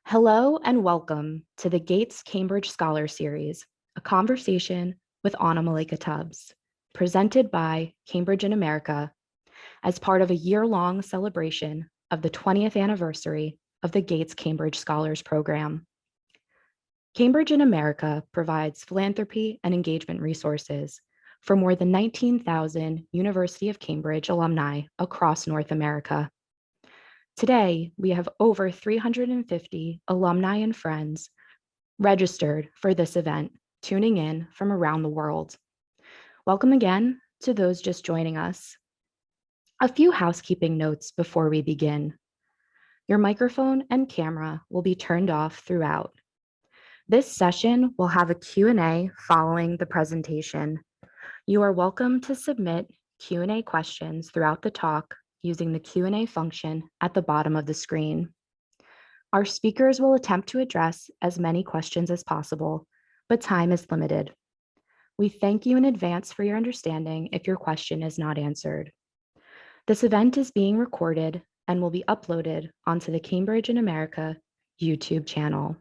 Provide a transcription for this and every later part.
Hello and welcome to the Gates Cambridge Scholar Series, a conversation with Anna Malaika Tubbs, presented by Cambridge in America as part of a year-long celebration of the 20th anniversary of the Gates Cambridge Scholars Program. Cambridge in America provides philanthropy and engagement resources for more than 19,000 University of Cambridge alumni across North America. Today, we have over 350 alumni and friends registered for this event, tuning in from around the world. Welcome again to those just joining us. A few housekeeping notes before we begin. Your microphone and camera will be turned off throughout. This session will have a Q&A following the presentation. You are welcome to submit Q&A questions throughout the talk using the Q&A function at the bottom of the screen. Our speakers will attempt to address as many questions as possible, but time is limited. We thank you in advance for your understanding if your question is not answered. This event is being recorded and will be uploaded onto the Cambridge in America YouTube channel.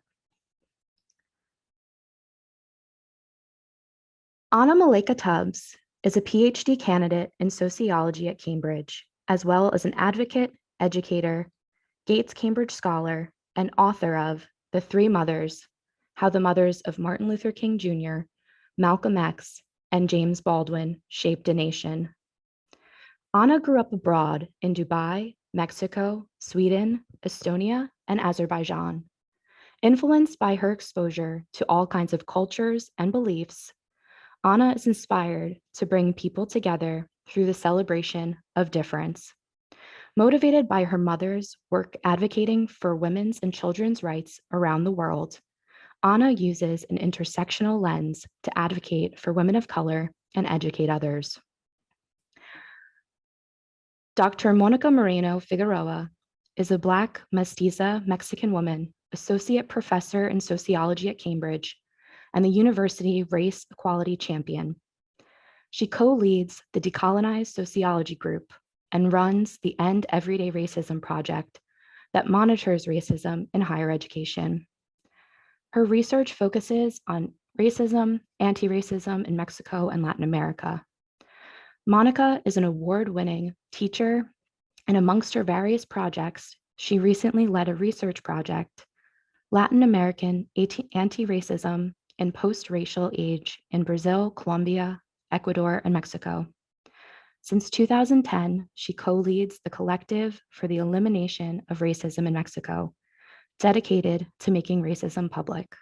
Anna Malaika Tubbs is a PhD candidate in sociology at Cambridge, as well as an advocate, educator, Gates Cambridge Scholar, and author of The Three Mothers: How the Mothers of Martin Luther King Jr., Malcolm X, and James Baldwin Shaped a Nation. Anna grew up abroad in Dubai, Mexico, Sweden, Estonia, and Azerbaijan. Influenced by her exposure to all kinds of cultures and beliefs, Anna is inspired to bring people together through the celebration of difference. Motivated by her mother's work advocating for women's and children's rights around the world, Anna uses an intersectional lens to advocate for women of color and educate others. Dr. Mónica Moreno Figueroa is a Black mestiza Mexican woman, associate professor in sociology at Cambridge, and the University Race Equality Champion. She co-leads the Decolonized Sociology Group and runs the End Everyday Racism project that monitors racism in higher education. Her research focuses on racism, anti-racism in Mexico and Latin America. Mónica is an award-winning teacher, and amongst her various projects, she recently led a research project, Latin American Anti-Racism in Post-Racial Age in Brazil, Colombia, Ecuador, and Mexico. Since 2010, she co-leads the Collective for the Elimination of Racism in Mexico, dedicated to making racism public.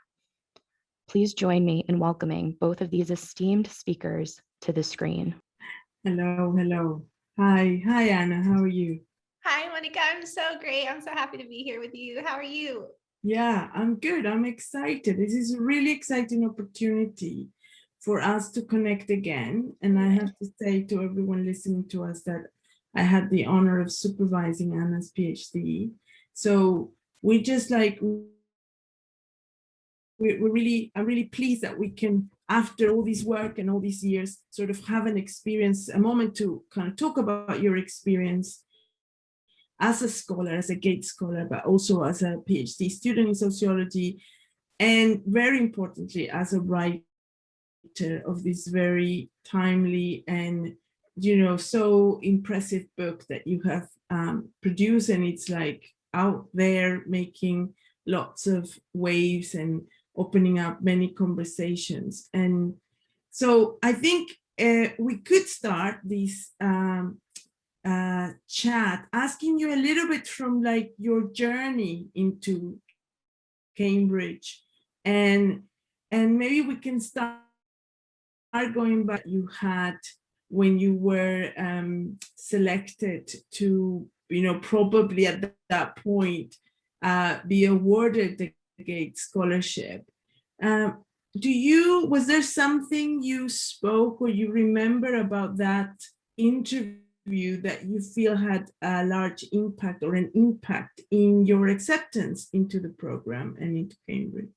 Please join me in welcoming both of these esteemed speakers to the screen. Hello. Hi, Anna, how are you? Hi, Monica, I'm so great. I'm so happy to be here with you. How are you? Yeah, I'm good. I'm excited. This is a really exciting opportunity for us to connect again. And I have to say to everyone listening to us that I had the honor of supervising Anna's PhD. So we just like, I'm really pleased that we can, after all this work and all these years, sort of have an experience, a moment to kind of talk about your experience as a scholar, as a Gates scholar, but also as a PhD student in sociology, and very importantly, as a writer of this very timely and, so impressive book that you have produced, and it's like out there making lots of waves and opening up many conversations. And so I think we could start this chat asking you a little bit from like your journey into Cambridge, and maybe we can start going back you had when you were selected to, probably at that point be awarded the Gates Scholarship. Was there something you spoke or you remember about that interview that you feel had a large impact or an impact in your acceptance into the program and into Cambridge?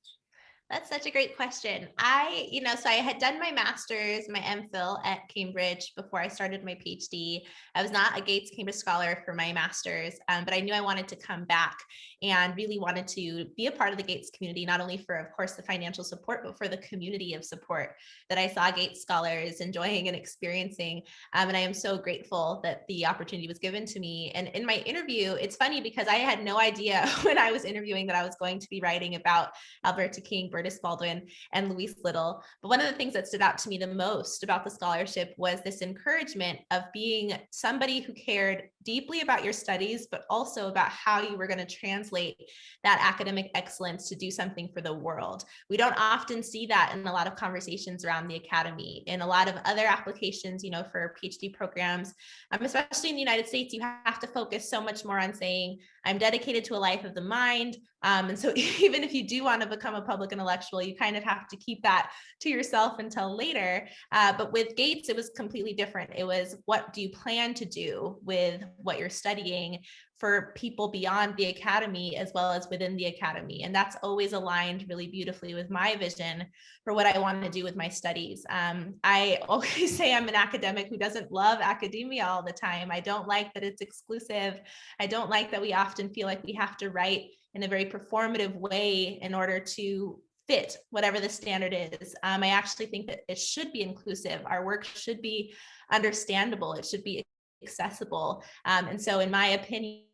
That's such a great question. So I had done my master's, my MPhil at Cambridge before I started my PhD. I was not a Gates Cambridge Scholar for my master's, but I knew I wanted to come back and really wanted to be a part of the Gates community, not only for, of course, the financial support, but for the community of support that I saw Gates scholars enjoying and experiencing. And I am so grateful that the opportunity was given to me. And in my interview, it's funny because I had no idea when I was interviewing that I was going to be writing about Alberta King, Baldwin, and Louise Little. But one of the things that stood out to me the most about the scholarship was this encouragement of being somebody who cared deeply about your studies, but also about how you were going to translate that academic excellence to do something for the world. We don't often see that in a lot of conversations around the academy. In a lot of other applications, for PhD programs, especially in the United States, you have to focus so much more on saying, I'm dedicated to a life of the mind. And so even if you do want to become a public intellectual, you kind of have to keep that to yourself until later. But with Gates, it was completely different. It was, what do you plan to do with what you're studying for people beyond the academy as well as within the academy? And that's always aligned really beautifully with my vision for what I want to do with my studies. I always say I'm an academic who doesn't love academia all the time. I don't like that it's exclusive. I don't like that we often feel like we have to write in a very performative way in order to fit whatever the standard is. I actually think that it should be inclusive. Our work should be understandable. It should be accessible. And so in my opinion,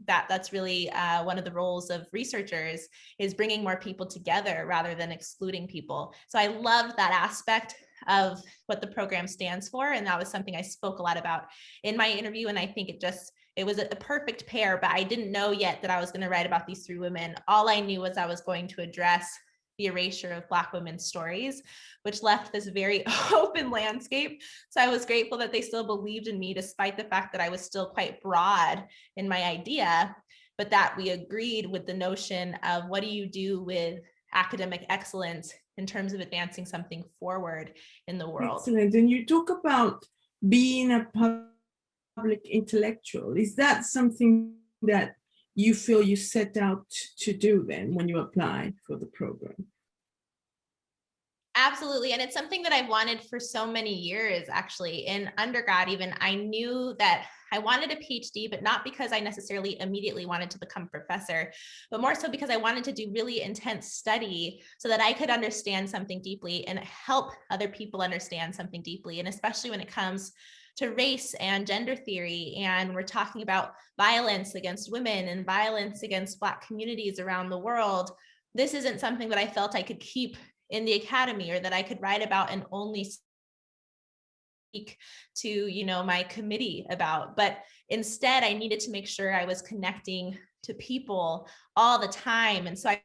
that's really one of the roles of researchers, is bringing more people together rather than excluding people. So I love that aspect of what the program stands for. And that was something I spoke a lot about in my interview. And I think it was a perfect pair, but I didn't know yet that I was going to write about these three women. All I knew was I was going to address the erasure of Black women's stories, which left this very open landscape. So I was grateful that they still believed in me, despite the fact that I was still quite broad in my idea, but that we agreed with the notion of, what do you do with academic excellence in terms of advancing something forward in the world? Excellent. And you talk about being a public intellectual. Is that something that you feel you set out to do then when you applied for the program? Absolutely. And it's something that I've wanted for so many years, actually. In undergrad, even, I knew that I wanted a PhD, but not because I necessarily immediately wanted to become a professor, but more so because I wanted to do really intense study so that I could understand something deeply and help other people understand something deeply. And especially when it comes to race and gender theory, and we're talking about violence against women and violence against Black communities around the world, this isn't something that I felt I could keep in the academy, or that I could write about and only speak to, my committee about. But instead, I needed to make sure I was connecting to people all the time. And so I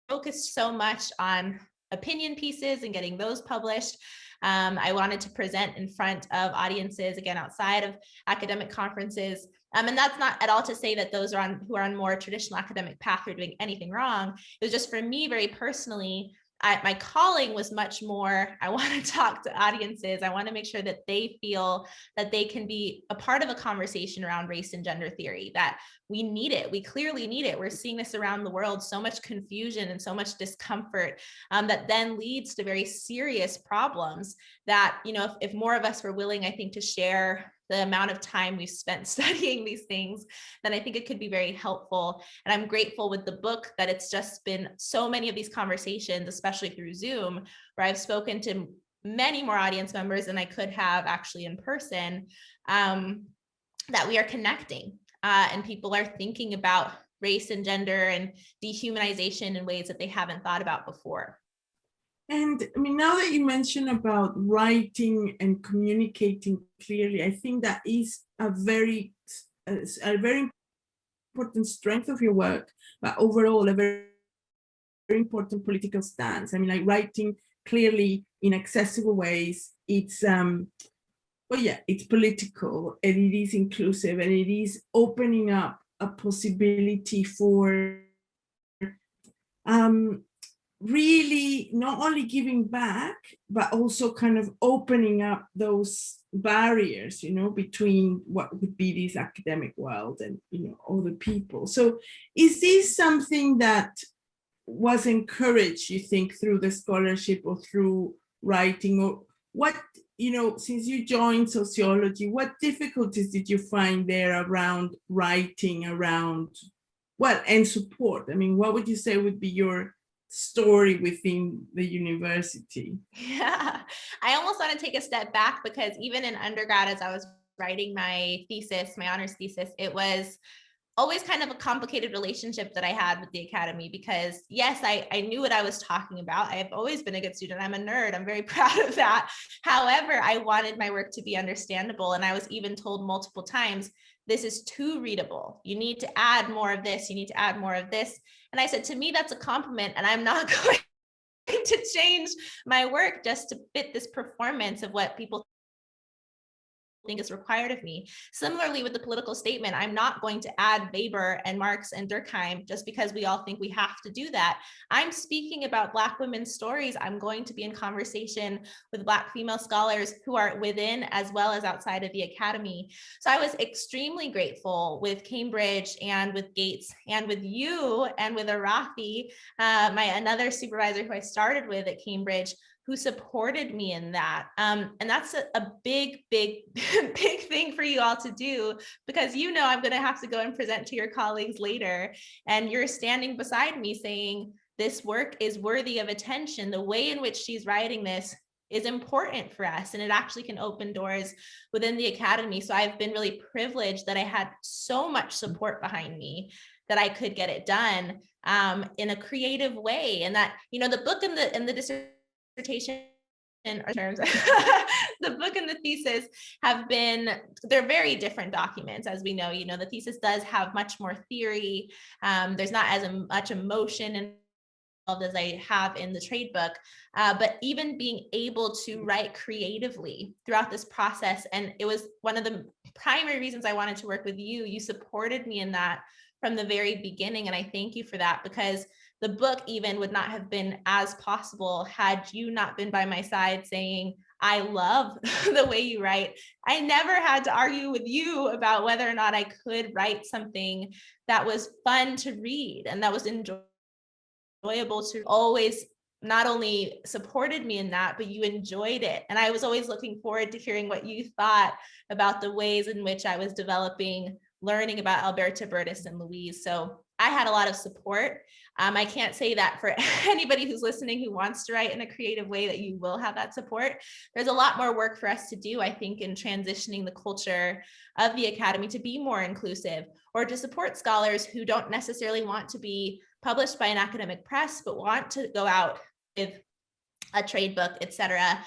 focused so much on opinion pieces and getting those published. I wanted to present in front of audiences, again, outside of academic conferences. And that's not at all to say that those who are on more traditional academic path are doing anything wrong. It was just, for me, very personally, my calling was much more, I want to talk to audiences. I want to make sure that they feel that they can be a part of a conversation around race and gender theory, that we need it. We clearly need it. We're seeing this around the world, so much confusion and so much discomfort that then leads to very serious problems that, if more of us were willing, I think, to share the amount of time we've spent studying these things, then I think it could be very helpful. And I'm grateful with the book that it's just been so many of these conversations, especially through Zoom, where I've spoken to many more audience members than I could have actually in person, that we are connecting and people are thinking about race and gender and dehumanization in ways that they haven't thought about before. And I mean, now that you mention about writing and communicating clearly, I think that is a very important strength of your work, but overall a very important political stance. I mean, like, writing clearly in accessible ways, it's it's political, and it is inclusive, and it is opening up a possibility for really not only giving back, but also kind of opening up those barriers, between what would be this academic world and, other people. So is this something that was encouraged, you think, through the scholarship or through writing? Or what, since you joined sociology, what difficulties did you find there around writing, and support? I mean, what would you say would be your story within the university? Yeah, I almost want to take a step back, because even in undergrad, as I was writing my thesis, my honors thesis, it was always kind of a complicated relationship that I had with the academy, because yes, I knew what I was talking about. I've always been a good student. I'm a nerd. I'm very proud of that. However, I wanted my work to be understandable. And I was even told multiple times, this is too readable. You need to add more of this. You need to add more of this. And I said, to me, that's a compliment. And I'm not going to change my work just to fit this performance of what people think is required of me. Similarly, with the political statement, I'm not going to add Weber and Marx and Durkheim just because we all think we have to do that. I'm speaking about Black women's stories. I'm going to be in conversation with Black female scholars who are within as well as outside of the academy. So I was extremely grateful with Cambridge and with Gates and with you and with Arafi, another supervisor who I started with at Cambridge, who supported me in that. And that's a big, big, big thing for you all to do, because I'm gonna have to go and present to your colleagues later. And you're standing beside me saying, this work is worthy of attention. The way in which she's writing this is important for us, and it actually can open doors within the academy. So I've been really privileged that I had so much support behind me that I could get it done in a creative way. And that, the book and the dissertation terms, the book and the thesis they're very different documents, as we know. The thesis does have much more theory. There's not as much emotion involved as I have in the trade book, but even being able to write creatively throughout this process. And it was one of the primary reasons I wanted to work with you. You supported me in that from the very beginning. And I thank you for that, because the book even would not have been as possible had you not been by my side saying, I love the way you write. I never had to argue with you about whether or not I could write something that was fun to read and that was enjoyable to. Always not only supported me in that, but you enjoyed it. And I was always looking forward to hearing what you thought about the ways in which I was developing, learning about Alberta, Bertus, and Louise. So I had a lot of support. I can't say that for anybody who's listening who wants to write in a creative way that you will have that support. There's a lot more work for us to do, I think, in transitioning the culture of the academy to be more inclusive, or to support scholars who don't necessarily want to be published by an academic press, but want to go out with a trade book, etc.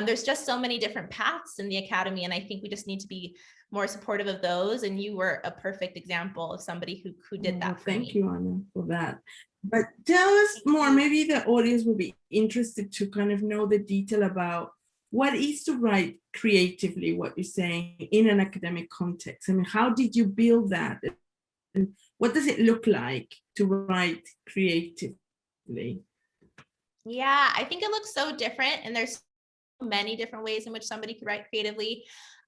There's just so many different paths in the academy, and I think we just need to be more supportive of those. And you were a perfect example of somebody who did that for me. Thank you, Anna, for that. But tell us more, maybe the audience will be interested to kind of know the detail about what is to write creatively, what you're saying, in an academic context. I mean, how did you build that? And what does it look like to write creatively? Yeah, I think it looks so different, and there's so many different ways in which somebody could write creatively.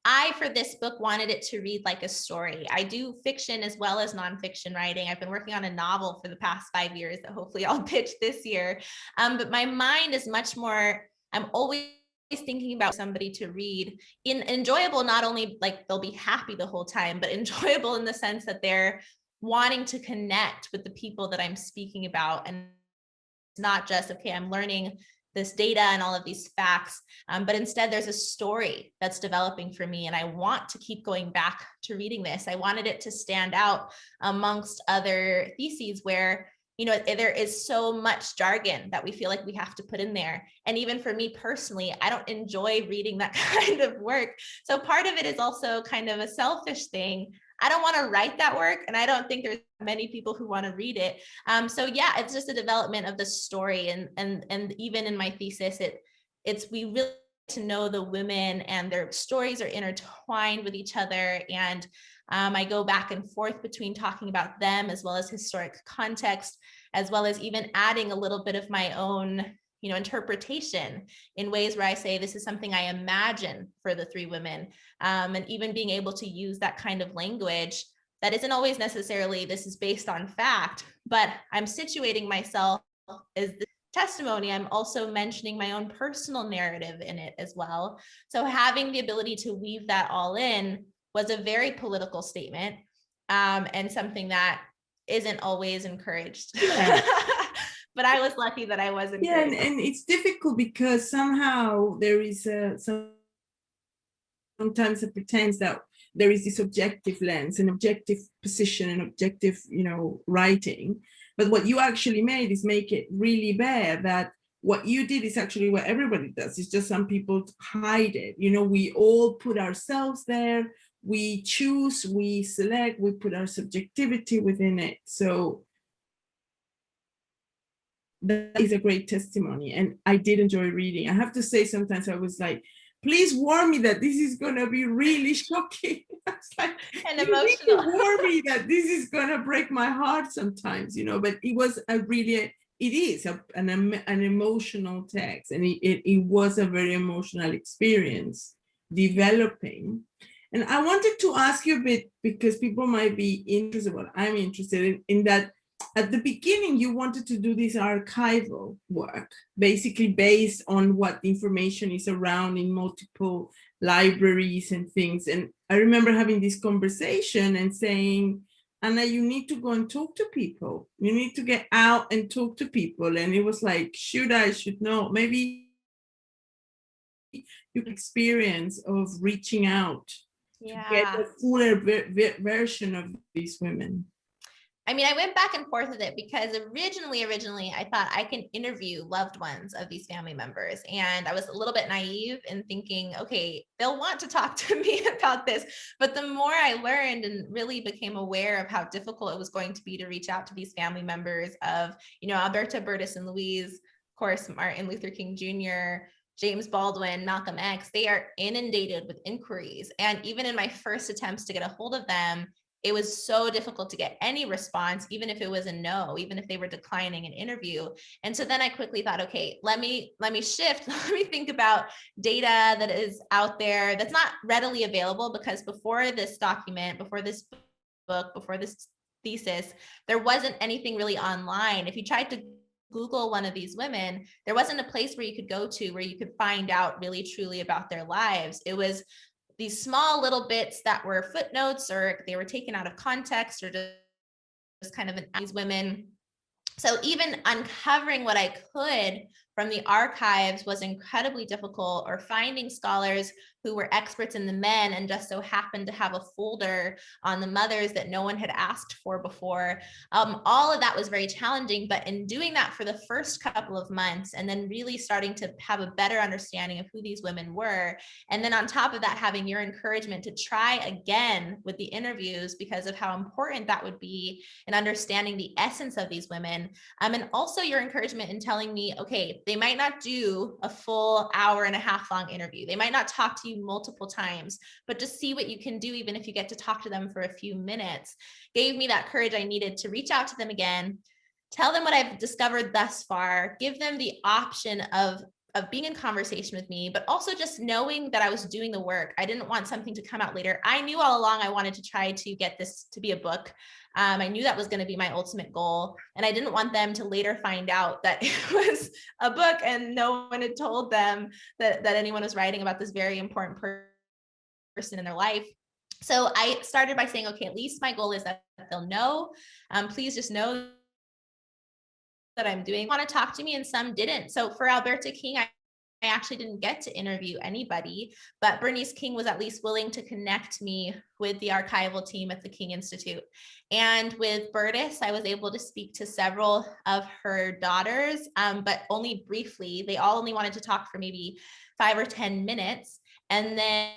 I, for this book, wanted it to read like a story. I do fiction as well as nonfiction writing. I've been working on a novel for the past 5 years that hopefully I'll pitch this year. But my mind is much more, I'm always thinking about somebody to read in enjoyable, not only like they'll be happy the whole time, but enjoyable in the sense that they're wanting to connect with the people that I'm speaking about. And it's not just, okay, I'm learning this data and all of these facts, but instead there's a story that's developing for me, and I want to keep going back to reading this. I wanted it to stand out amongst other theses where, there is so much jargon that we feel like we have to put in there. And even for me personally, I don't enjoy reading that kind of work. So part of it is also kind of a selfish thing. I don't want to write that work, and I don't think there's many people who want to read it. So yeah, it's just a development of the story, and even in my thesis, we really to know the women, and their stories are intertwined with each other. And I go back and forth between talking about them as well as historic context, as well as even adding a little bit of my own interpretation in ways where I say, this is something I imagine for the three women, and even being able to use that kind of language that isn't always necessarily, this is based on fact, but I'm situating myself is the testimony, I'm also mentioning my own personal narrative in it as well. So having the ability to weave that all in was a very political statement, and something that isn't always encouraged. Yeah. But I was lucky that I was encouraged. Yeah, and it's difficult because somehow there is sometimes a pretense that there is this objective lens, an objective position, an objective, writing. But what you actually made is make it really bare that what you did is actually what everybody does. It's just some people hide it. We all put ourselves there. We choose, we select, we put our subjectivity within it. So that is a great testimony. And I did enjoy reading. I have to say, sometimes I was like, please warn me that this is going to be really shocking. I was like, and you emotional. need to warn me that this is going to break my heart sometimes, but it was it is an emotional text, and it was a very emotional experience developing. And I wanted to ask you a bit, because people might be interested, what I'm interested in that at the beginning, you wanted to do this archival work, basically based on what information is around in multiple libraries and things. And I remember having this conversation and saying, Anna, you need to go and talk to people. You need to get out and talk to people. And it was like, should know, maybe your experience of reaching out to get a fuller version of these women. I mean, I went back and forth with it because originally, I thought I can interview loved ones of these family members. And I was a little bit naive in thinking, okay, they'll want to talk to me about this. But the more I learned and really became aware of how difficult it was going to be to reach out to these family members of, Alberta, Burtis, and Louise, of course, Martin Luther King Jr., James Baldwin, Malcolm X, they are inundated with inquiries. And even in my first attempts to get a hold of them, it was so difficult to get any response, even if it was a no, even if they were declining an interview. And so then I quickly thought, okay, let me shift. Let me think about data that is out there that's not readily available, because before this document, before this book, before this thesis, there wasn't anything really online. If you tried to Google one of these women, there wasn't a place where you could go to where you could find out really truly about their lives. It was these small little bits that were footnotes, or they were taken out of context, or just kind of these women. So even uncovering what I could from the archives was incredibly difficult, or finding scholars who were experts in the men and just so happened to have a folder on the mothers that no one had asked for before. All of that was very challenging, but in doing that for the first couple of months, and then really starting to have a better understanding of who these women were, and then on top of that, having your encouragement to try again with the interviews because of how important that would be in understanding the essence of these women. And also your encouragement in telling me, okay, they might not do a full hour and a half long interview. They might not talk to you multiple times, but just see what you can do, even if you get to talk to them for a few minutes, gave me that courage I needed to reach out to them again, tell them what I've discovered thus far, give them the option of being in conversation with me, but also just knowing that I was doing the work. I didn't want something to come out later. I knew all along I wanted to try to get this to be a book. I knew that was going to be my ultimate goal. And I didn't want them to later find out that it was a book and no one had told them that anyone was writing about this very important person in their life. So I started by saying, okay, at least my goal is that they'll know. Please just know that I'm doing. Want to talk to me, and some didn't. So for Alberta King, I actually didn't get to interview anybody, but Bernice King was at least willing to connect me with the archival team at the King Institute. And with Burtis, I was able to speak to several of her daughters, but only briefly. They all only wanted to talk for maybe 5 or 10 minutes. And then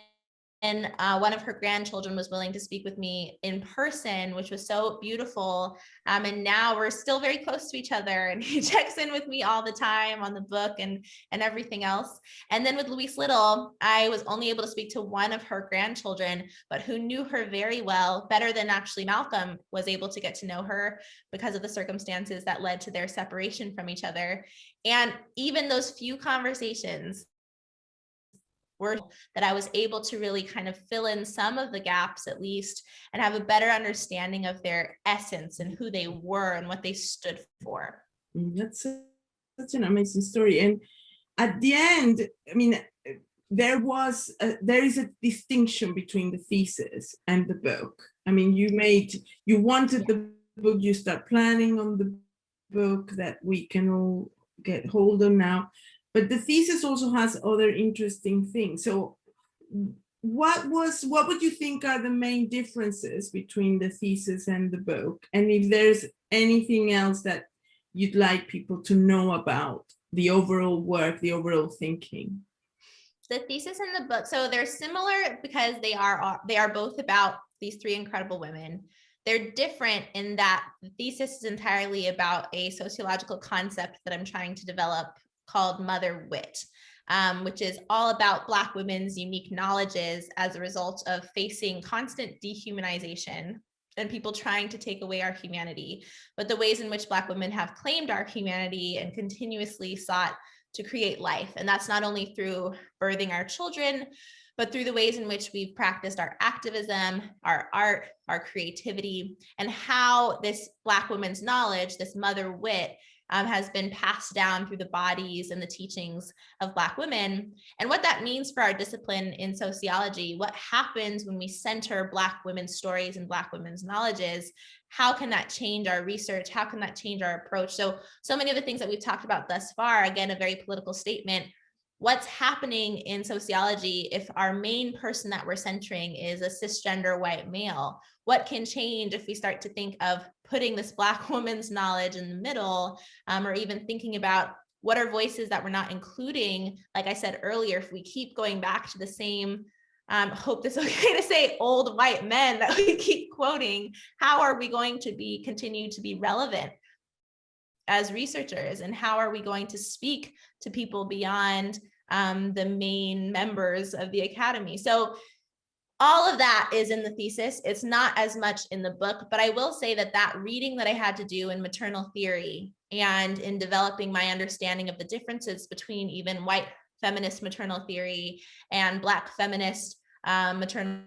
one of her grandchildren was willing to speak with me in person, which was so beautiful. And now we're still very close to each other, and he checks in with me all the time on the book and everything else. And then with Louise Little, I was only able to speak to one of her grandchildren, but who knew her very well, better than actually Malcolm was able to get to know her because of the circumstances that led to their separation from each other. And even those few conversations were that I was able to really kind of fill in some of the gaps at least, and have a better understanding of their essence and who they were and what they stood for. That's such an amazing story. And at the end, I mean, there is a distinction between the thesis and the book. I mean, you wanted the book, you start planning on the book that we can all get hold of now, but the thesis also has other interesting things. So what would you think are the main differences between the thesis and the book? And if there's anything else that you'd like people to know about the overall work, the overall thinking? The thesis and the book, so they're similar because they are both about these three incredible women. They're different in that the thesis is entirely about a sociological concept that I'm trying to develop called motherwit, which is all about Black women's unique knowledges as a result of facing constant dehumanization and people trying to take away our humanity, but the ways in which Black women have claimed our humanity and continuously sought to create life. And that's not only through birthing our children, but through the ways in which we've practiced our activism, our art, our creativity, and how this Black women's knowledge, this mother wit, has been passed down through the bodies and the teachings of Black women. And what that means for our discipline in sociology, what happens when we center Black women's stories and Black women's knowledges, how can that change our research? How can that change our approach? So many of the things that we've talked about thus far, again, a very political statement. What's happening in sociology if our main person that we're centering is a cisgender white male? What can change if we start to think of putting this Black woman's knowledge in the middle, or even thinking about what are voices that we're not including? Like I said earlier, if we keep going back to the same, hope this is okay to say, old white men that we keep quoting, how are we going to continue to be relevant as researchers, and how are we going to speak to people beyond the main members of the academy? So all of that is in the thesis. It's not as much in the book, but I will say that reading that I had to do in maternal theory and in developing my understanding of the differences between even white feminist maternal theory and Black feminist maternal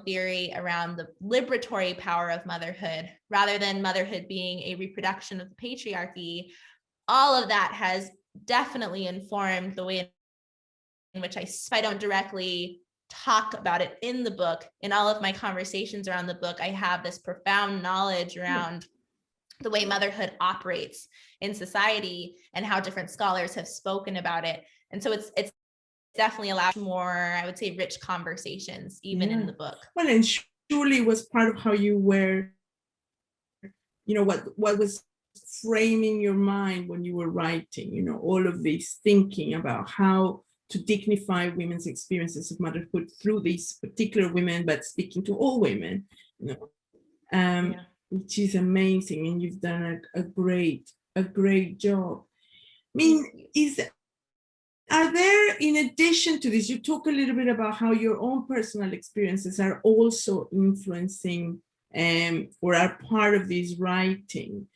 theory around the liberatory power of motherhood, rather than motherhood being a reproduction of the patriarchy, all of that has definitely informed the way in which I don't directly talk about it in the book. In all of my conversations around the book, I have this profound knowledge around the way motherhood operates in society and how different scholars have spoken about it. And so it's definitely allowed more, I would say, rich conversations, even in the book. Well, and surely was part of how you were, what was framing your mind when you were writing, all of this thinking about how to dignify women's experiences of motherhood through these particular women, but speaking to all women, which is amazing. And you've done a great job. I mean, are there, in addition to this, you talk a little bit about how your own personal experiences are also influencing or are part of this writing.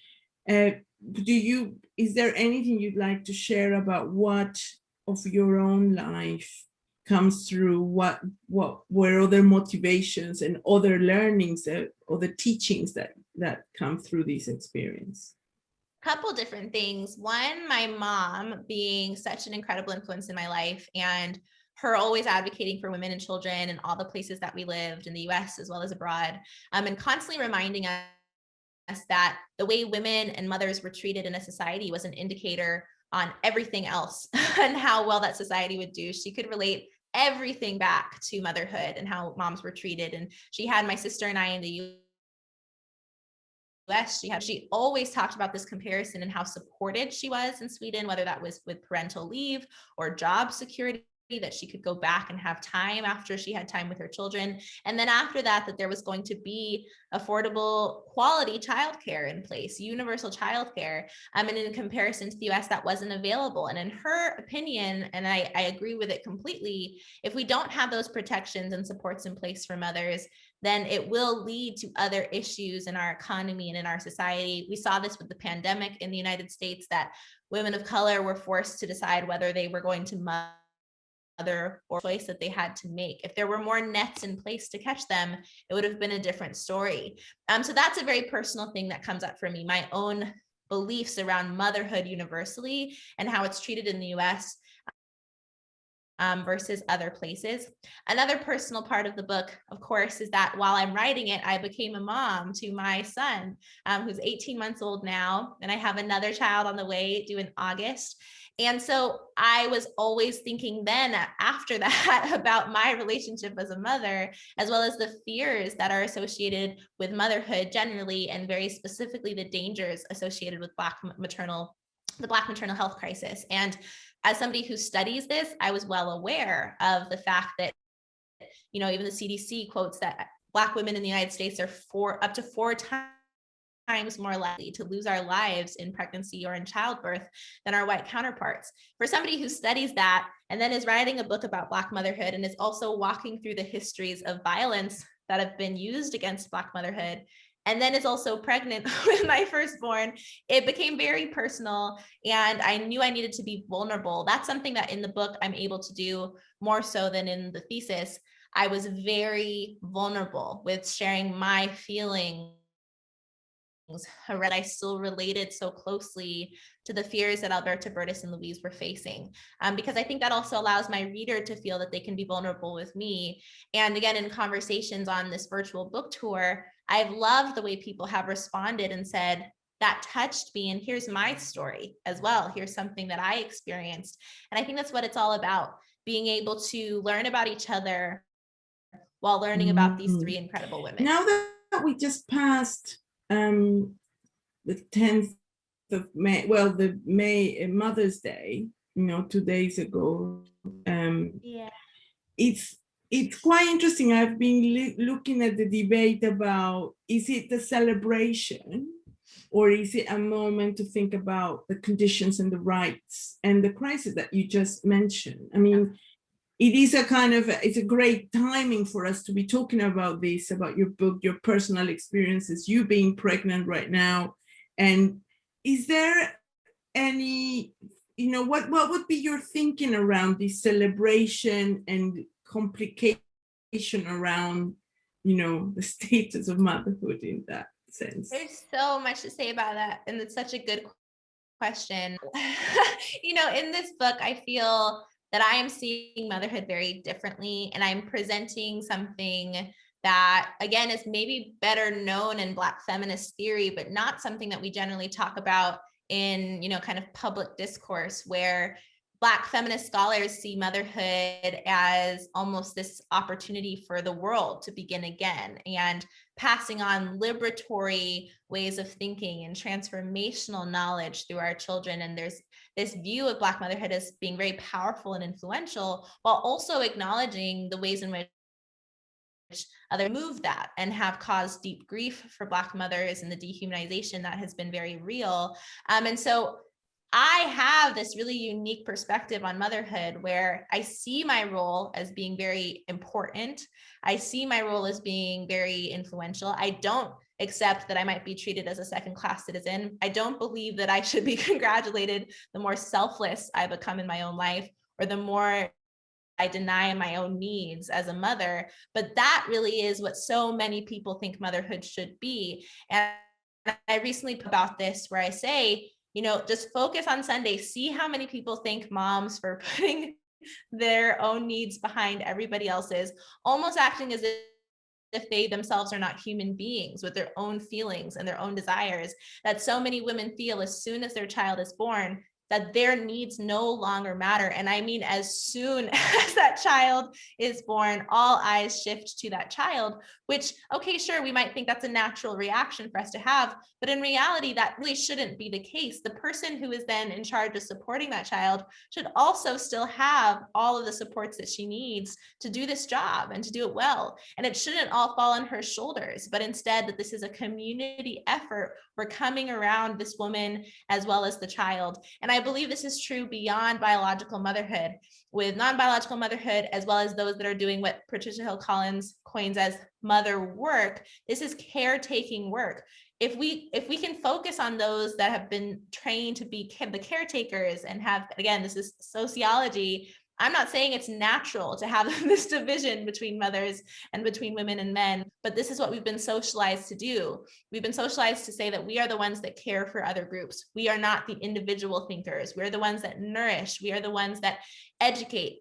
Is there anything you'd like to share about what of your own life comes through, what were other motivations and other learnings, other teachings that come through this experience? Couple different things. One, my mom being such an incredible influence in my life, and her always advocating for women and children in all the places that we lived in the US as well as abroad, and constantly reminding us that the way women and mothers were treated in a society was an indicator on everything else and how well that society would do. She could relate everything back to motherhood and how moms were treated. And she had my sister and I in the US. She always talked about this comparison and how supported she was in Sweden, whether that was with parental leave or job security, that she could go back and have time after she had time with her children. And then after that there was going to be affordable quality childcare in place, universal childcare. And in comparison to the US, that wasn't available. And in her opinion, and I agree with it completely, if we don't have those protections and supports in place for mothers, then it will lead to other issues in our economy and in our society. We saw this with the pandemic in the United States, that women of color were forced to decide whether they were going to mother or choice that they had to make. If there were more nets in place to catch them, it would have been a different story. So that's a very personal thing that comes up for me, my own beliefs around motherhood universally and how it's treated in the US versus other places. Another personal part of the book, of course, is that while I'm writing it, I became a mom to my son, who's 18 months old now, and I have another child on the way due in August. And so I was always thinking then after that about my relationship as a mother, as well as the fears that are associated with motherhood generally, and very specifically the dangers associated with the Black maternal health crisis. And as somebody who studies this, I was well aware of the fact that, even the CDC quotes that Black women in the United States are up to four times more likely to lose our lives in pregnancy or in childbirth than our white counterparts. For somebody who studies that and then is writing a book about Black motherhood and is also walking through the histories of violence that have been used against Black motherhood, and then is also pregnant with my firstborn, it became very personal, and I knew I needed to be vulnerable. That's something that in the book I'm able to do more so than in the thesis. I was very vulnerable with sharing my feelings. I still related so closely to the fears that Alberta, Bertus, and Louise were facing, because I think that also allows my reader to feel that they can be vulnerable with me. And again, in conversations on this virtual book tour, I've loved the way people have responded and said, that touched me, and here's my story as well. Here's something that I experienced. And I think that's what it's all about, being able to learn about each other while learning about these three incredible women. Now that we just passed the 10th of May, well, the May Mother's Day, 2 days ago. Yeah. It's quite interesting. I've been looking at the debate about, is it a celebration or is it a moment to think about the conditions and the rights and the crisis that you just mentioned? I mean, it is it's a great timing for us to be talking about this, about your book, your personal experiences, you being pregnant right now. And is there any, what would be your thinking around this celebration and complication around, the status of motherhood in that sense? There's so much to say about that, and it's such a good question. In this book, I feel that I am seeing motherhood very differently, and I'm presenting something that, again, is maybe better known in Black feminist theory, but not something that we generally talk about in, kind of public discourse, where Black feminist scholars see motherhood as almost this opportunity for the world to begin again, and passing on liberatory ways of thinking and transformational knowledge through our children. And there's this view of Black motherhood as being very powerful and influential, while also acknowledging the ways in which others move that and have caused deep grief for Black mothers and the dehumanization that has been very real. And so I have this really unique perspective on motherhood, where I see my role as being very important. I see my role as being very influential. I don't accept that I might be treated as a second-class citizen. I don't believe that I should be congratulated the more selfless I become in my own life, or the more I deny my own needs as a mother. But that really is what so many people think motherhood should be. And I recently put about this, where I say, just focus on Sunday, see how many people thank moms for putting their own needs behind everybody else's, almost acting as if they themselves are not human beings with their own feelings and their own desires, that so many women feel as soon as their child is born, that their needs no longer matter. And I mean, as soon as that child is born, all eyes shift to that child, which, okay, sure, we might think that's a natural reaction for us to have, but in reality, that really shouldn't be the case. The person who is then in charge of supporting that child should also still have all of the supports that she needs to do this job and to do it well. And it shouldn't all fall on her shoulders, but instead that this is a community effort. We're coming around this woman as well as the child. And I believe this is true beyond biological motherhood, with non-biological motherhood, as well as those that are doing what Patricia Hill Collins coins as mother work. This is caretaking work. If we can focus on those that have been trained to be the caretakers and have, again, this is sociology, I'm not saying it's natural to have this division between mothers and between women and men, but this is what we've been socialized to do. We've been socialized to say that we are the ones that care for other groups. We are not the individual thinkers. We're the ones that nourish. We are the ones that educate.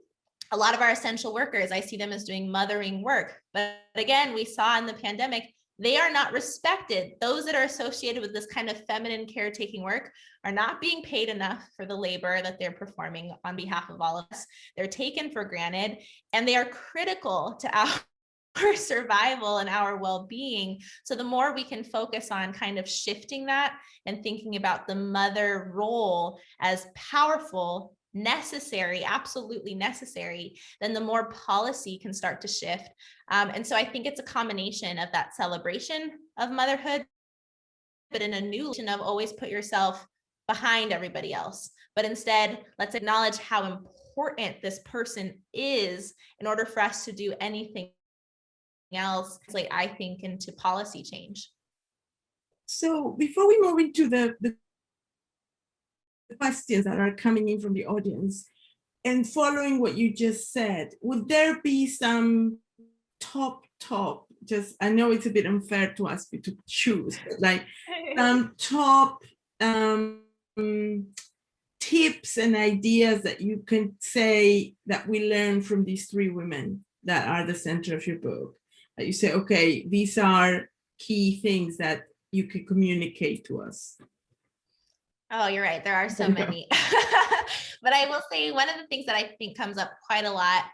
A lot of our essential workers, I see them as doing mothering work. But again, we saw in the pandemic, they are not respected. Those that are associated with this kind of feminine caretaking work are not being paid enough for the labor that they're performing on behalf of all of us. They're taken for granted, and they are critical to our survival and our well-being. So the more we can focus on kind of shifting that and thinking about the mother role as powerful, necessary, absolutely necessary, then the more policy can start to shift. And so I think it's a combination of that celebration of motherhood, but in a new notion of always put yourself behind everybody else. But instead, let's acknowledge how important this person is in order for us to do anything else, like I think, into policy change. So before we move into the questions that are coming in from the audience, and following what you just said, would there be some top, just, I know it's a bit unfair to ask you to choose, but like top tips and ideas that you can say that we learned from these three women that are the center of your book, that you say, okay, these are key things that you could communicate to us? Oh, you're right. There are so many. But I will say one of the things that I think comes up quite a lot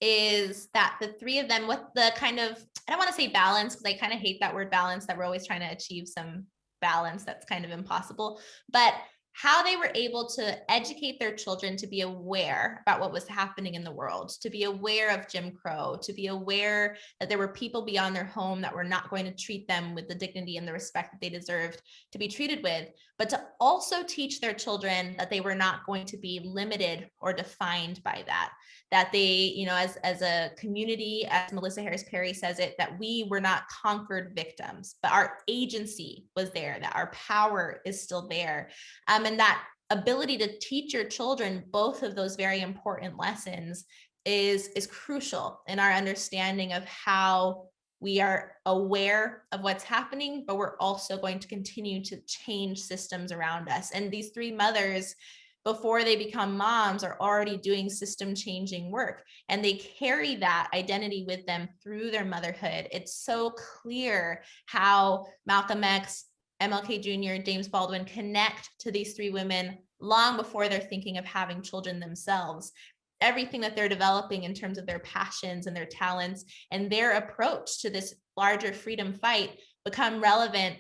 is that the three of them, with the kind of, I don't want to say balance, because I kind of hate that word balance, that we're always trying to achieve some balance that's kind of impossible, but how they were able to educate their children to be aware about what was happening in the world, to be aware of Jim Crow, to be aware that there were people beyond their home that were not going to treat them with the dignity and the respect that they deserved to be treated with, but to also teach their children that they were not going to be limited or defined by that, that they, you know, as a community, as Melissa Harris Perry says it, that we were not conquered victims, but our agency was there, that our power is still there. And that ability to teach your children both of those very important lessons is crucial in our understanding of how we are aware of what's happening, but we're also going to continue to change systems around us. And these three mothers, before they become moms, are already doing system changing work, and they carry that identity with them through their motherhood. It's so clear how Malcolm X, MLK Jr., James Baldwin connect to these three women long before they're thinking of having children themselves. Everything that they're developing in terms of their passions and their talents and their approach to this larger freedom fight become relevant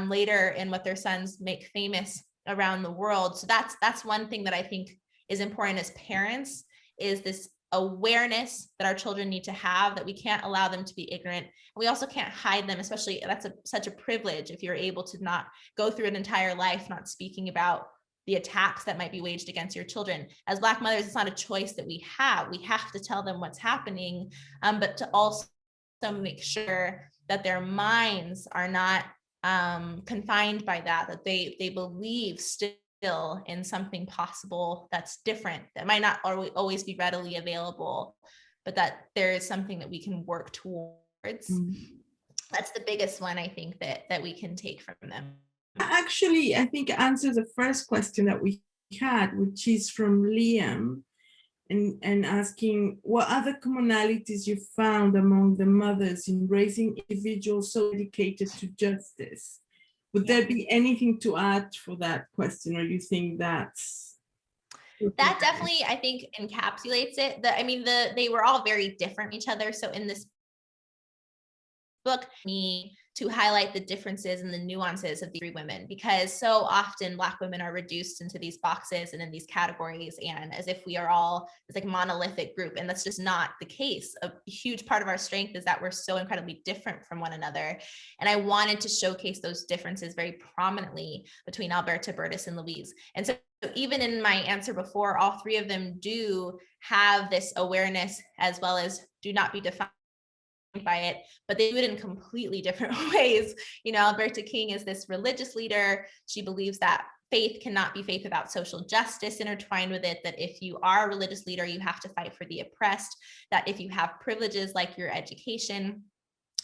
later in what their sons make famous around the world. So that's one thing that I think is important as parents, is this awareness that our children need to have, that we can't allow them to be ignorant. And we also can't hide them, especially that's such a privilege if you're able to not go through an entire life not speaking about the attacks that might be waged against your children. As Black mothers, it's not a choice that we have. We have to tell them what's happening, but to also make sure that their minds are not confined by that they believe still in something possible that's different, that might not always be readily available, but that there is something that we can work towards. That's the biggest one I think that we can take from them. Actually, I think it answers the first question that we had, which is from Liam, and asking what other commonalities you found among the mothers in raising individuals so dedicated to justice. Would there be anything to add for that question, or you think that definitely, I think, encapsulates it? They were all very different from each other. So in this book, me to highlight the differences and the nuances of these three women, because so often Black women are reduced into these boxes and in these categories, and as if we are all this like monolithic group, and that's just not the case. A huge part of our strength is that we're so incredibly different from one another, and I wanted to showcase those differences very prominently between Alberta, Bertus, and Louise. And so even in my answer before, all three of them do have this awareness, as well as do not be defined by it, but they do it in completely different ways. You know, Alberta King is this religious leader. She believes that faith cannot be faith without social justice intertwined with it, that if you are a religious leader, you have to fight for the oppressed, that if you have privileges like your education,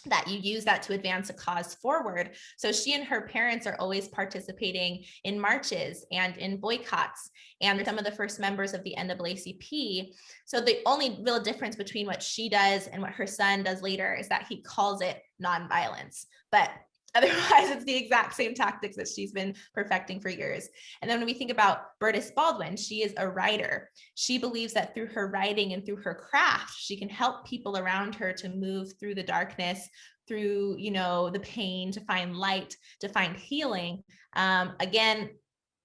that you use that to advance a cause forward. So she and her parents are always participating in marches and in boycotts, and they're some of the first members of the NAACP. So the only real difference between what she does and what her son does later is that he calls it nonviolence. But otherwise, it's the exact same tactics that she's been perfecting for years. And then when we think about Bertis Baldwin, she is a writer. She believes that through her writing and through her craft, she can help people around her to move through the darkness, through, the pain, to find light, to find healing. Again,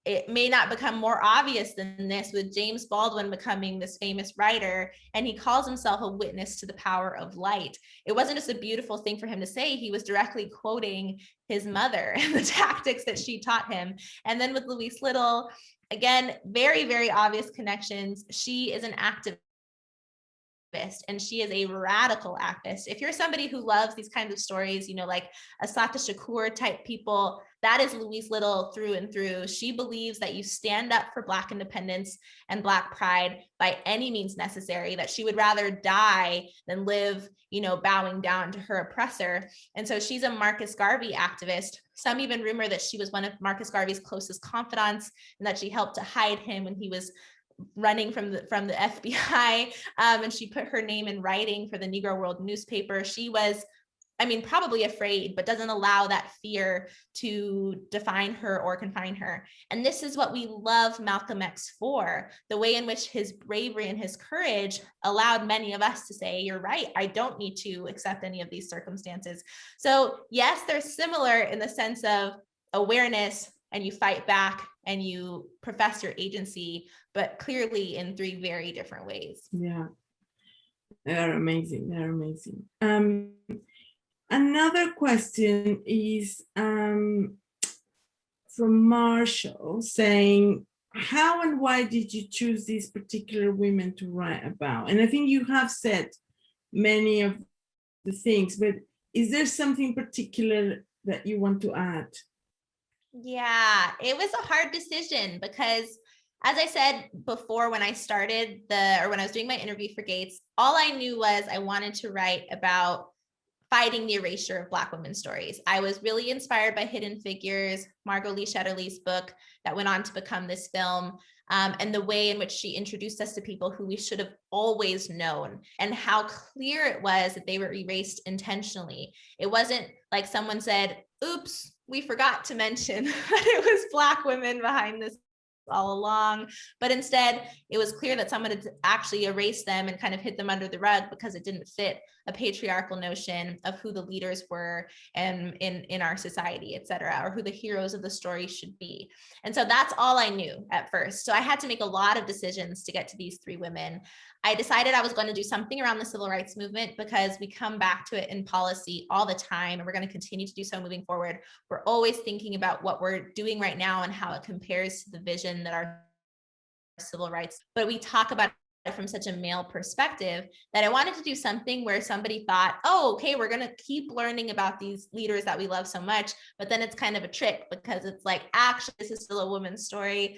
it may not become more obvious than this with James Baldwin becoming this famous writer, and he calls himself a witness to the power of light. It wasn't just a beautiful thing for him to say, he was directly quoting his mother and the tactics that she taught him. And then with Louise Little, again, very, very obvious connections. She is an activist, and she is a radical activist. If you're somebody who loves these kinds of stories, like Assata Shakur type people, that is Louise Little through and through. She believes that you stand up for Black independence and Black pride by any means necessary, that she would rather die than live, bowing down to her oppressor. And so she's a Marcus Garvey activist. Some even rumor that she was one of Marcus Garvey's closest confidants and that she helped to hide him when he was running from the FBI, and she put her name in writing for the Negro World newspaper. She was, probably afraid, but doesn't allow that fear to define her or confine her. And this is what we love Malcolm X for, the way in which his bravery and his courage allowed many of us to say, you're right, I don't need to accept any of these circumstances. So yes, they're similar in the sense of awareness, and you fight back and you profess your agency, but clearly in three very different ways. Yeah, they're amazing. They're amazing. Another question is from Marshall saying, how and why did you choose these particular women to write about? And I think you have said many of the things, but is there something particular that you want to add? Yeah, it was a hard decision because, as I said before, when I started when I was doing my interview for Gates, all I knew was I wanted to write about fighting the erasure of Black women's stories. I was really inspired by Hidden Figures, Margot Lee Shetterly's book that went on to become this film, and the way in which she introduced us to people who we should have always known, and how clear it was that they were erased intentionally. It wasn't like someone said, oops, we forgot to mention that it was Black women behind this all along, but instead it was clear that someone had actually erased them and kind of hid them under the rug because it didn't fit a patriarchal notion of who the leaders were and in our society, et cetera, or who the heroes of the story should be. And so that's all I knew at first. So I had to make a lot of decisions to get to these three women. I decided I was going to do something around the civil rights movement because we come back to it in policy all the time, and we're going to continue to do so moving forward. We're always thinking about what we're doing right now and how it compares to the vision that our civil rights, but we talk about it from such a male perspective that I wanted to do something where somebody thought, oh, okay, we're going to keep learning about these leaders that we love so much, but then it's kind of a trick because it's like, actually, this is still a woman's story.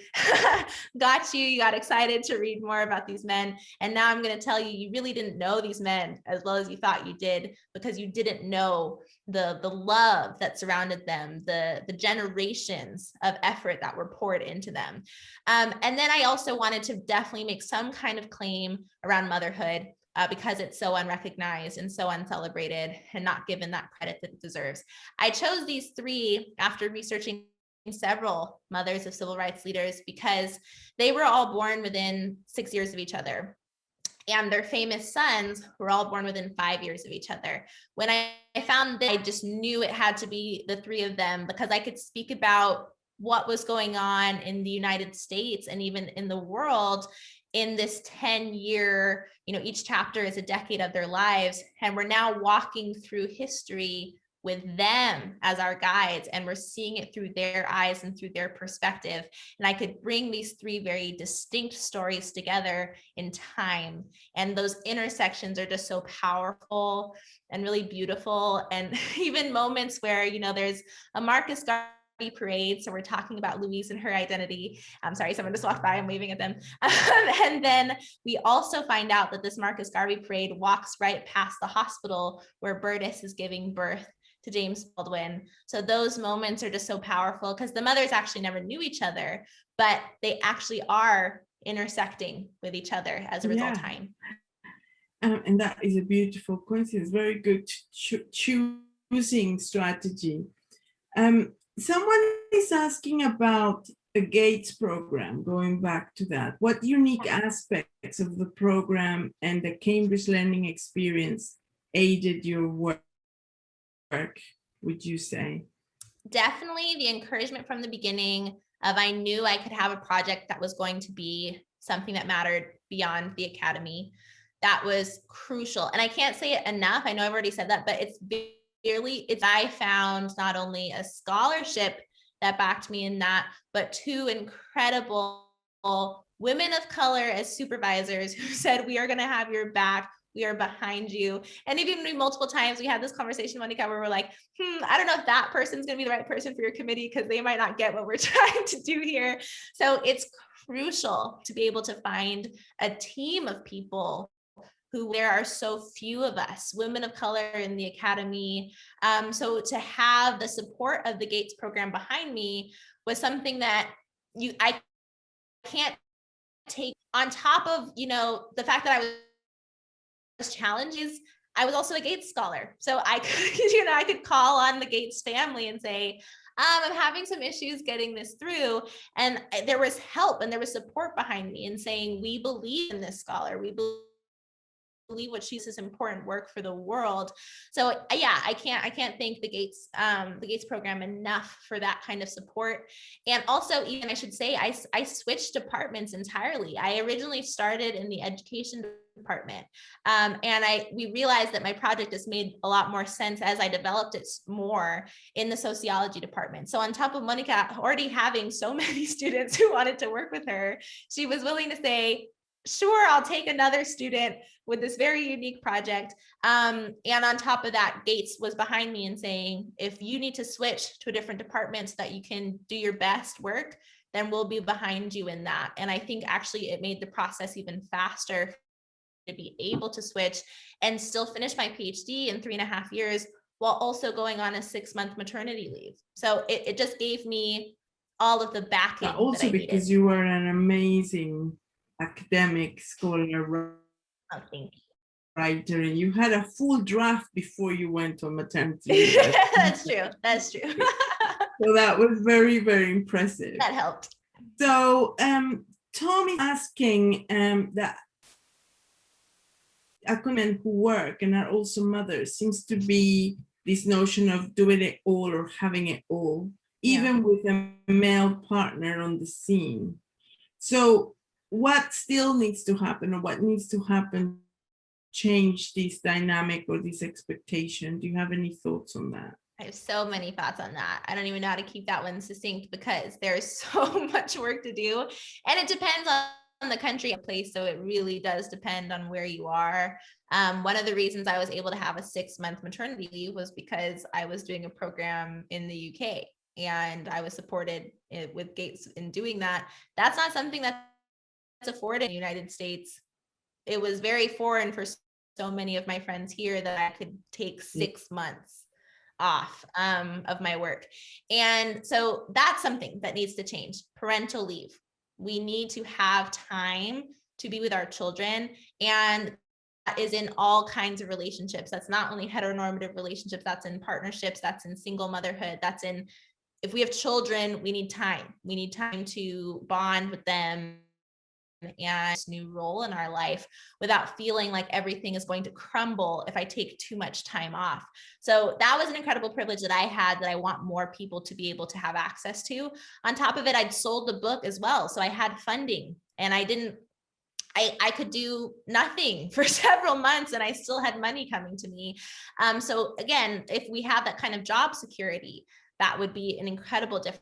Got you got excited to read more about these men. And now I'm going to tell you, you really didn't know these men as well as you thought you did because you didn't know the love that surrounded them, the generations of effort that were poured into them. And then I also wanted to definitely make some kind of claim around motherhood because it's so unrecognized and so uncelebrated and not given that credit that it deserves. I chose these three after researching several mothers of civil rights leaders because they were all born within 6 years of each other. And their famous sons were all born within 5 years of each other. When I found that, I just knew it had to be the three of them because I could speak about what was going on in the United States and even in the world in this 10-year, each chapter is a decade of their lives. And we're now walking through history with them as our guides, and we're seeing it through their eyes and through their perspective. And I could bring these three very distinct stories together in time. And those intersections are just so powerful and really beautiful. And even moments where, there's a Marcus parade. So we're talking about Louise and her identity. I'm sorry, someone just walked by, I'm waving at them. And then we also find out that this Marcus Garvey parade walks right past the hospital where Bertus is giving birth to James Baldwin. So those moments are just so powerful because the mothers actually never knew each other, but they actually are intersecting with each other as a result of time. And that is a beautiful coincidence. Very good choosing strategy. Someone is asking about the Gates program, going back to that. What unique aspects of the program and the Cambridge learning experience aided your work, would you say? Definitely the encouragement from the beginning of I knew I could have a project that was going to be something that mattered beyond the academy. That was crucial. And I can't say it enough. I know I've already said that, but I found not only a scholarship that backed me in that, but two incredible women of color as supervisors who said, we are going to have your back. We are behind you. And even multiple times we had this conversation, Monica, where we're like, I don't know if that person's going to be the right person for your committee because they might not get what we're trying to do here. So it's crucial to be able to find a team of people who there are so few of us, women of color in the academy. So to have the support of the Gates program behind me was something that I can't take on top of, the fact that I was challenged. I was also a Gates scholar. So I could, I could call on the Gates family and say, I'm having some issues getting this through. And there was help and there was support behind me in saying, we believe in this scholar. We believe what she's important work for the world. So yeah, I can't thank the Gates program enough for that kind of support. And also, even I should say, I switched departments entirely. I originally started in the education department. And we realized that my project has made a lot more sense as I developed it more in the sociology department. So on top of Monica already having so many students who wanted to work with her, she was willing to say, sure, I'll take another student with this very unique project. And on top of that, Gates was behind me and saying, if you need to switch to a different department so that you can do your best work, then we'll be behind you in that. And I think actually it made the process even faster to be able to switch and still finish my PhD in 3.5 years while also going on a 6-month maternity leave. So it just gave me all of the backing. But also that I because needed. you were an amazing academic scholar, writer, and you had a full draft before you went on maternity leave. That's true. So that was very, very impressive. That helped. So Tom is asking that women who work and are also mothers seems to be this notion of doing it all or having it all, even with a male partner on the scene. So what still needs to happen, or what needs to happen to change this dynamic or this expectation? Do you have any thoughts on that? I have so many thoughts on that. I don't even know how to keep that one succinct because there's so much work to do. And it depends on the country and place. So it really does depend on where you are. One of the reasons I was able to have a 6-month maternity leave was because I was doing a program in the UK and I was supported with Gates in doing that. That's not something that's afforded in the United States. It was very foreign for so many of my friends here that I could take 6 months off of my work. And so that's something that needs to change. Parental leave. We need to have time to be with our children, and that is in all kinds of relationships. That's not only heteronormative relationships, that's in partnerships, that's in single motherhood, that's in, if we have children, we need time. We need time to bond with them and this new role in our life without feeling like everything is going to crumble if I take too much time off. So that was an incredible privilege that I had that I want more people to be able to have access to. On top of it, I'd sold the book as well. So I had funding and I could do nothing for several months and I still had money coming to me. So again, if we have that kind of job security, that would be an incredible difference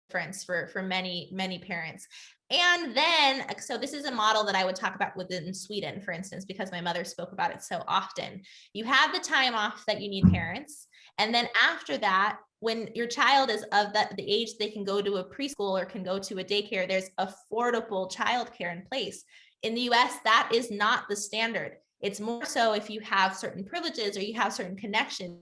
difference for many parents. And then, so this is a model that I would talk about within Sweden, for instance, because my mother spoke about it so often. You have the time off that you need parents. And then after that, when your child is of the age they can go to a preschool or can go to a daycare, there's affordable childcare in place. In the US, that is not the standard. It's more so if you have certain privileges or you have certain connections,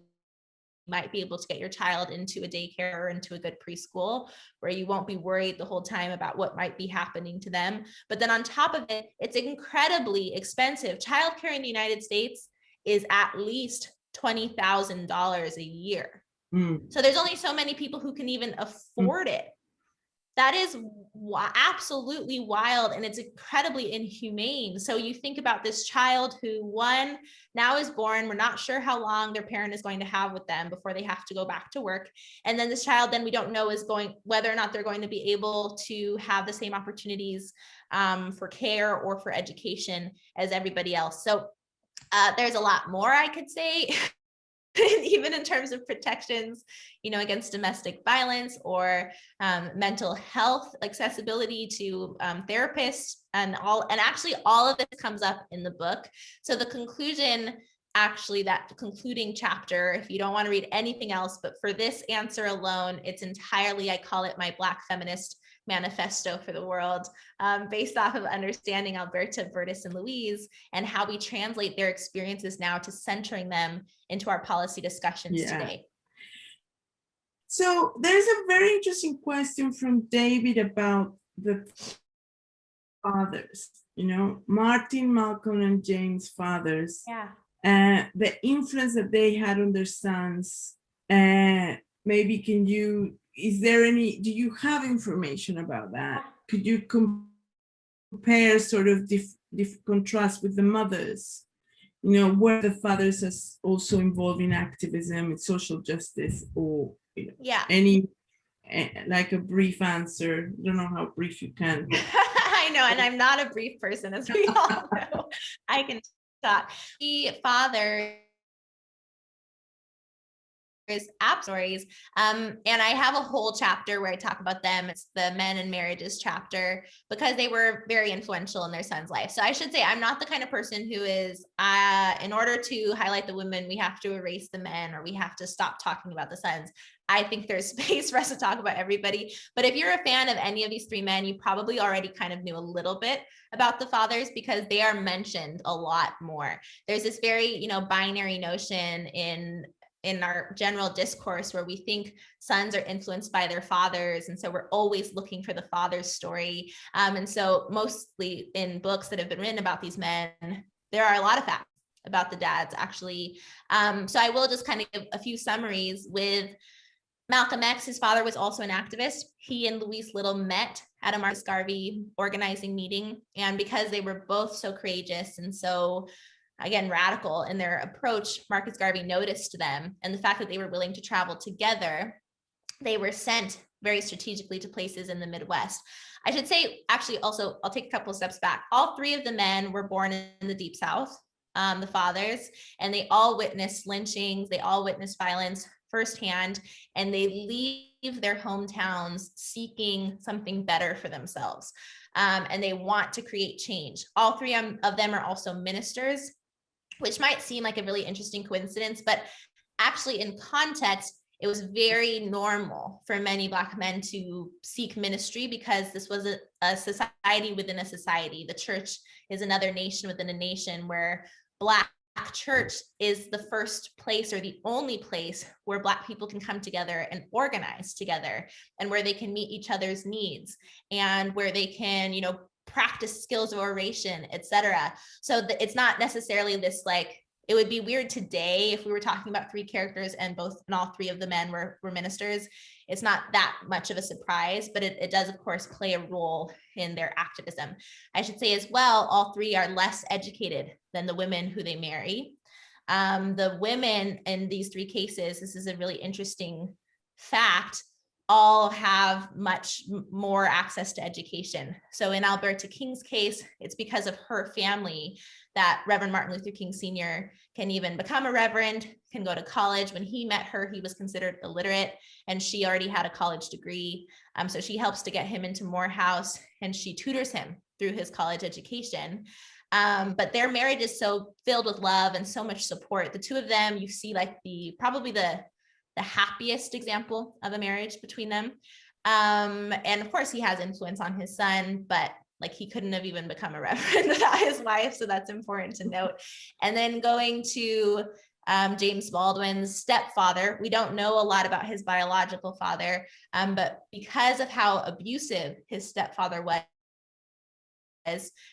might be able to get your child into a daycare or into a good preschool where you won't be worried the whole time about what might be happening to them. But then on top of it, it's incredibly expensive. Childcare in the United States is at least $20,000 a year. So there's only so many people who can even afford it. That is absolutely wild, and it's incredibly inhumane. So you think about this child who, one, now is born. We're not sure how long their parent is going to have with them before they have to go back to work. And then this child, then we don't know whether or not they're going to be able to have the same opportunities for care or for education as everybody else. So there's a lot more I could say. Even in terms of protections, against domestic violence or mental health, accessibility to therapists, and actually all of this comes up in the book. So the conclusion, actually, that concluding chapter, if you don't want to read anything else, but for this answer alone, it's entirely, I call it my Black feminist manifesto for the world, based off of understanding Alberta, Bertus, and Louise, and how we translate their experiences now to centering them into our policy discussions today. So there's a very interesting question from David about the fathers, Martin, Malcolm, and James fathers. Yeah. The influence that they had on their sons. Maybe do you have information about that? Could you compare sort of contrast with the mothers? Were the fathers as also involved in activism, in social justice, or any like a brief answer? I don't know how brief you can. I know, and I'm not a brief person, as we all know. I can talk. The father app stories. And I have a whole chapter where I talk about them. It's the Men and Marriages chapter, because they were very influential in their son's life. So I should say I'm not the kind of person who is, in order to highlight the women, we have to erase the men, or we have to stop talking about the sons. I think there's space for us to talk about everybody. But if you're a fan of any of these three men, you probably already kind of knew a little bit about the fathers, because they are mentioned a lot more. There's this very, binary notion in our general discourse where we think sons are influenced by their fathers. And so we're always looking for the father's story. And so mostly in books that have been written about these men, there are a lot of facts about the dads, actually. So I will just kind of give a few summaries. With Malcolm X, his father was also an activist. He and Louise Little met at a Marcus Garvey organizing meeting. And because they were both so courageous and so, again, radical in their approach, Marcus Garvey noticed them. And the fact that they were willing to travel together, they were sent very strategically to places in the Midwest. I should say, actually, also, I'll take a couple of steps back. All three of the men were born in the Deep South, the fathers, and they all witnessed lynchings. They all witnessed violence firsthand, and they leave their hometowns seeking something better for themselves. And they want to create change. All three of them are also ministers, which might seem like a really interesting coincidence, but actually in context, it was very normal for many Black men to seek ministry, because this was a society within a society. The church is another nation within a nation, where Black church is the first place, or the only place, where Black people can come together and organize together, and where they can meet each other's needs, and where they can, practice skills of oration, etc. So it's not necessarily this, like, it would be weird today if we were talking about three characters and all three of the men were ministers. It's not that much of a surprise, but it does, of course, play a role in their activism. I should say as well, all three are less educated than the women who they marry. The women in these three cases, this is a really interesting fact, all have much more access to education. So in Alberta King's case, it's because of her family that Reverend Martin Luther King Sr. can even become a reverend, can go to college. When he met her, he was considered illiterate, and she already had a college degree. So she helps to get him into Morehouse, and she tutors him through his college education. But their marriage is so filled with love and so much support. The two of them, you see like probably the happiest example of a marriage between them. And of course he has influence on his son, but like he couldn't have even become a reverend without his wife. So that's important to note. And then going to James Baldwin's stepfather, we don't know a lot about his biological father, but because of how abusive his stepfather was,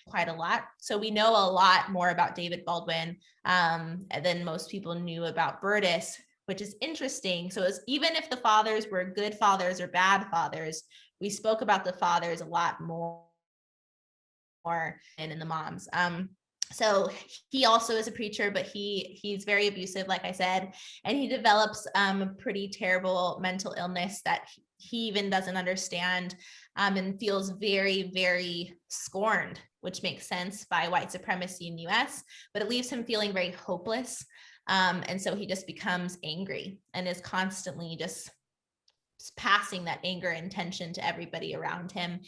quite a lot. So we know a lot more about David Baldwin than most people knew about Burtis, which is interesting. So even if the fathers were good fathers or bad fathers, we spoke about the fathers a lot more and in the moms. So he also is a preacher, but he's very abusive, like I said, and he develops a pretty terrible mental illness that he even doesn't understand, and feels very, very scorned, which makes sense by white supremacy in the US, but it leaves him feeling very hopeless. And so he just becomes angry and is constantly just passing that anger and tension to everybody around him.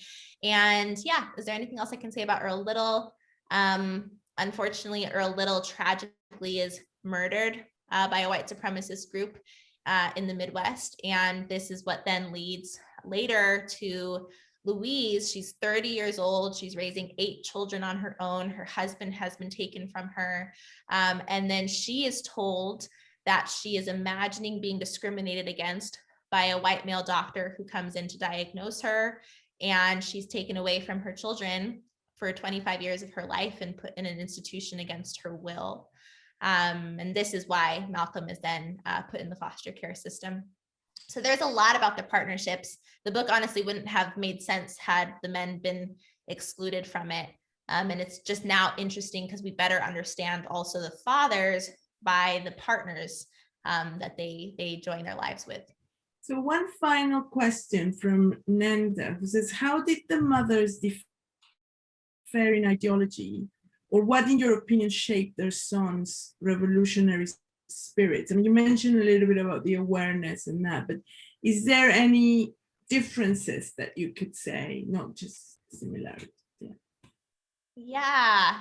And yeah, is there anything else I can say about Earl Little? Unfortunately, Earl Little tragically is murdered by a white supremacist group in the Midwest. And this is what then leads later to Louise. She's 30 years old. She's raising 8 children on her own. Her husband has been taken from her. And then she is told that she is imagining being discriminated against by a white male doctor who comes in to diagnose her. And she's taken away from her children for 25 years of her life and put in an institution against her will. And this is why Malcolm is then put in the foster care system. So there's a lot about the partnerships. The book honestly wouldn't have made sense had the men been excluded from it. And it's just now interesting because we better understand also the fathers by the partners that they join their lives with. So one final question from Nanda, who says, how did the mothers differ in ideology, or what, in your opinion, shaped their sons' revolutionary spirits? I mean, you mentioned a little bit about the awareness and that, but is there any differences that you could say, not just similarities? Yeah,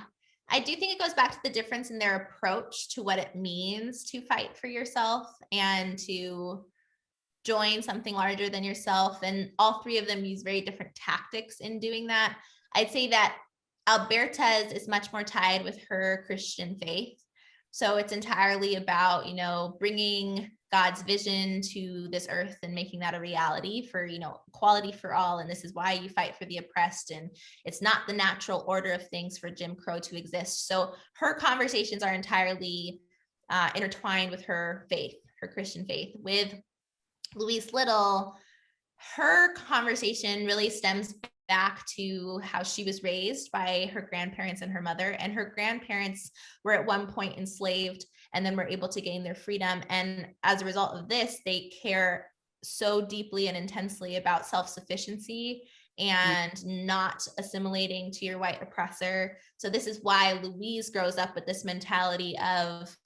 I do think it goes back to the difference in their approach to what it means to fight for yourself and to join something larger than yourself. And all 3 of them use very different tactics in doing that. I'd say that Alberta's is much more tied with her Christian faith. So it's entirely about, bringing God's vision to this earth and making that a reality for, equality for all. And this is why you fight for the oppressed. And it's not the natural order of things for Jim Crow to exist. So her conversations are entirely intertwined with her faith, her Christian faith. With Louise Little, her conversation really stems back to how she was raised by her grandparents and her mother. And her grandparents were at one point enslaved and then were able to gain their freedom. And as a result of this, they care so deeply and intensely about self-sufficiency and not assimilating to your white oppressor. So this is why Louise grows up with this mentality of,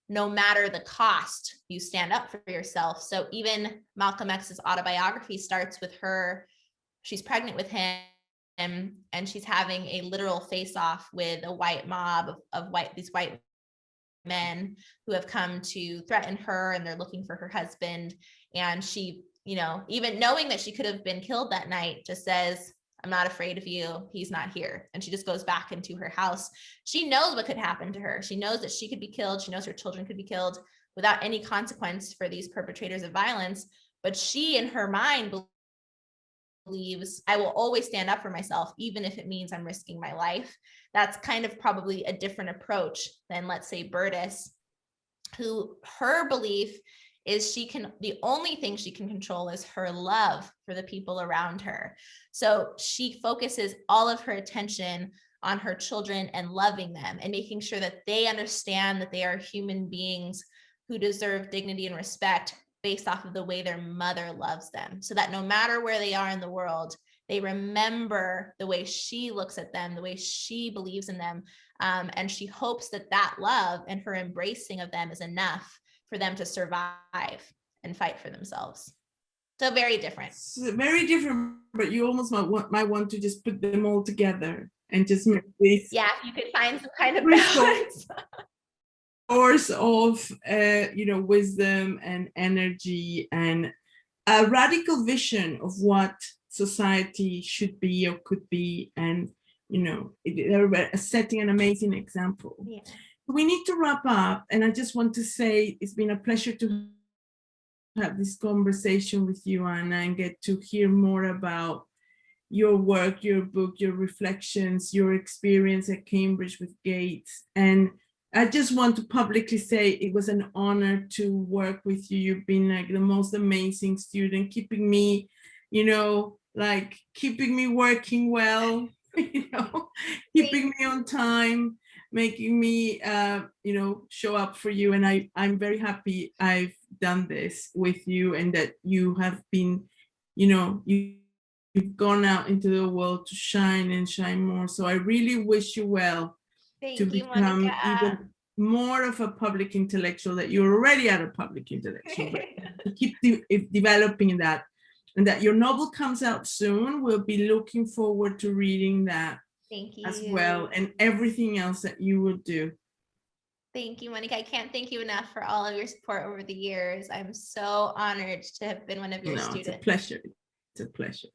no matter the cost, you stand up for yourself. So even Malcolm X's autobiography starts with her, she's pregnant with him, and she's having a literal face-off with a white mob of these white men who have come to threaten her, and they're looking for her husband. And she, even knowing that she could have been killed that night, just says, I'm not afraid of you. He's not here. And she just goes back into her house. She knows what could happen to her. She knows that she could be killed. She knows her children could be killed without any consequence for these perpetrators of violence. But she, in her mind, believes, I will always stand up for myself, even if it means I'm risking my life. That's kind of probably a different approach than, let's say, Burtis, who her belief is the only thing she can control is her love for the people around her. So she focuses all of her attention on her children and loving them and making sure that they understand that they are human beings who deserve dignity and respect, based off of the way their mother loves them, so that no matter where they are in the world, they remember the way she looks at them, the way she believes in them. And she hopes that that love and her embracing of them is enough for them to survive and fight for themselves. So very different. It's very different, but you almost might want to just put them all together and just make this. Yeah, you could find some kind of balance. Source of wisdom and energy and a radical vision of what society should be or could be, and they're setting an amazing example. Yeah. We need to wrap up, and I just want to say it's been a pleasure to have this conversation with you, Anna, and get to hear more about your work, your book, your reflections, your experience at Cambridge with Gates. And I just want to publicly say it was an honor to work with you. You've been like the most amazing student, keeping me, keeping me working well, keeping me on time, making me, show up for you. And I'm very happy I've done this with you, and that you have been, you've gone out into the world to shine and shine more. So I really wish you well. Thank to you, become Monica. even more of a public intellectual, that you're already at a public intellectual, but to keep developing that, and that your novel comes out soon. We'll be looking forward to reading that. Thank you as well, and everything else that you will do. Thank you, Monica. I can't thank you enough for all of your support over the years. I'm so honored to have been one of your students. It's a pleasure. It's a pleasure.